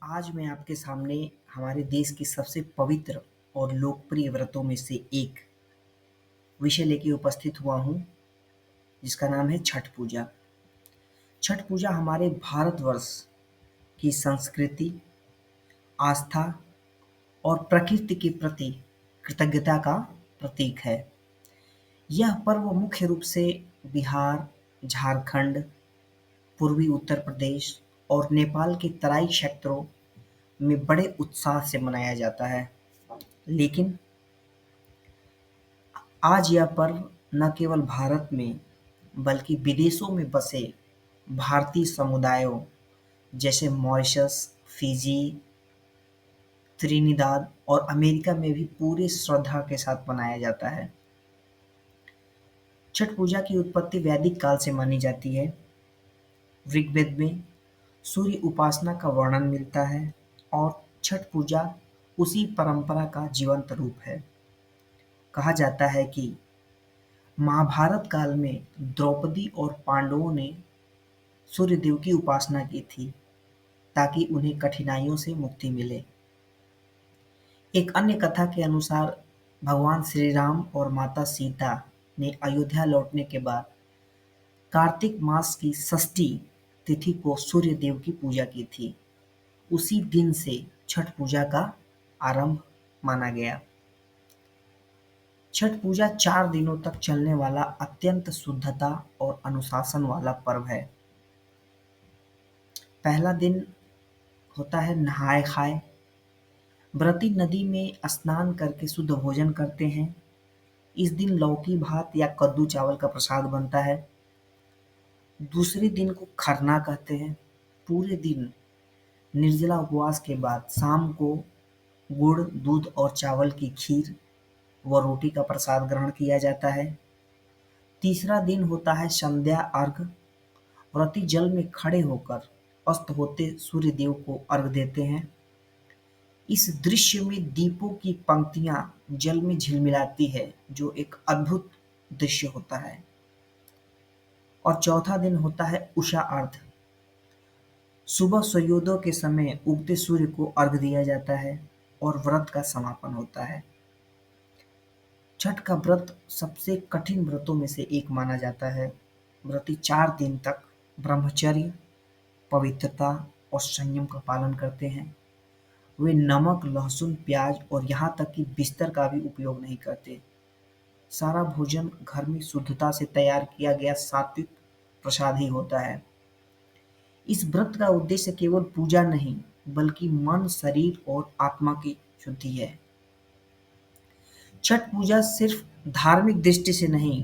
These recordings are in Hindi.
आज मैं आपके सामने हमारे देश की सबसे पवित्र और लोकप्रिय व्रतों में से एक विषय लेके उपस्थित हुआ हूँ, जिसका नाम है छठ पूजा। छठ पूजा हमारे भारतवर्ष की संस्कृति, आस्था और प्रकृति के प्रति कृतज्ञता का प्रतीक है। यह पर्व मुख्य रूप से बिहार, झारखंड, पूर्वी उत्तर प्रदेश और नेपाल के तराई क्षेत्रों में बड़े उत्साह से मनाया जाता है। लेकिन आज यह पर्व न केवल भारत में बल्कि विदेशों में बसे भारतीय समुदायों जैसे मॉरिशस, फिजी, त्रिनिदाद और अमेरिका में भी पूरी श्रद्धा के साथ मनाया जाता है। छठ पूजा की उत्पत्ति वैदिक काल से मानी जाती है। ऋग्वेद में सूर्य उपासना का वर्णन मिलता है और छठ पूजा उसी परंपरा का जीवंत रूप है। कहा जाता है कि महाभारत काल में द्रौपदी और पांडवों ने सूर्यदेव की उपासना की थी ताकि उन्हें कठिनाइयों से मुक्ति मिले। एक अन्य कथा के अनुसार भगवान श्री राम और माता सीता ने अयोध्या लौटने के बाद कार्तिक मास की षष्ठी तिथि को सूर्य देव की पूजा की थी। उसी दिन से छठ पूजा का आरंभ माना गया। छठ पूजा 4 दिनों तक चलने वाला अत्यंत शुद्धता और अनुशासन वाला पर्व है। पहला दिन होता है नहाय खाए। व्रती नदी में स्नान करके शुद्ध भोजन करते हैं। इस दिन लौकी भात या कद्दू चावल का प्रसाद बनता है। दूसरे दिन को खरना कहते हैं। पूरे दिन निर्जला उपवास के बाद शाम को गुड़, दूध और चावल की खीर व रोटी का प्रसाद ग्रहण किया जाता है। तीसरा दिन होता है संध्या अर्घ। व्रती जल में खड़े होकर अस्त होते सूर्य देव को अर्घ देते हैं। इस दृश्य में दीपों की पंक्तियां जल में झिलमिलाती है, जो एक अद्भुत दृश्य होता है। और चौथा दिन होता है उषा अर्घ। सुबह सूर्योदय के समय उगते सूर्य को अर्घ दिया जाता है और व्रत का समापन होता है। छठ का व्रत सबसे कठिन व्रतों में से एक माना जाता है। व्रती 4 दिन तक ब्रह्मचर्य, पवित्रता और संयम का पालन करते हैं। वे नमक, लहसुन, प्याज और यहाँ तक कि बिस्तर का भी उपयोग नहीं करते। सारा भोजन घर में शुद्धता से तैयार किया गया सात्विक प्रसाद ही होता है। इस व्रत का उद्देश्य केवल पूजा नहीं, बल्कि मन, शरीर और आत्मा की शुद्धि है। छठ पूजा सिर्फ धार्मिक दृष्टि से नहीं,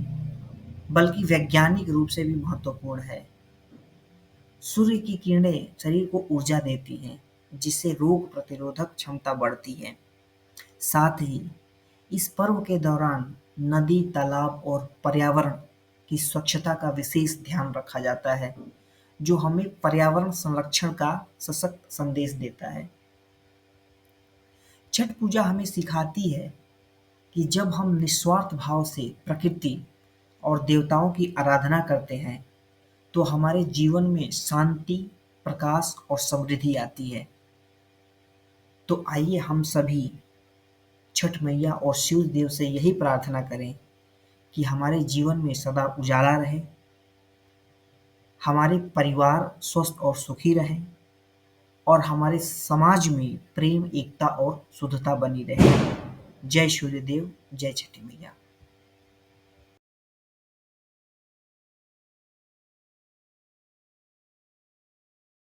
बल्कि वैज्ञानिक रूप से भी महत्वपूर्ण है। सूर्य की किरणें शरीर को ऊर्जा देती हैं, जिससे रोग प्रतिरोधक क्षमता बढ़ती है। साथ ही इस पर्व के दौरान नदी, तालाब और पर्यावरण की स्वच्छता का विशेष ध्यान रखा जाता है, जो हमें पर्यावरण संरक्षण का सशक्त संदेश देता है। छठ पूजा हमें सिखाती है कि जब हम निस्वार्थ भाव से प्रकृति और देवताओं की आराधना करते हैं, तो हमारे जीवन में शांति, प्रकाश और समृद्धि आती है। तो आइए हम सभी छठ मैया और सूर्य देव से यही प्रार्थना करें कि हमारे जीवन में सदा उजाला रहे, हमारे परिवार स्वस्थ और सुखी रहें और हमारे समाज में प्रेम, एकता और शुद्धता बनी रहे। जय सूर्य देव, जय छठी मैया।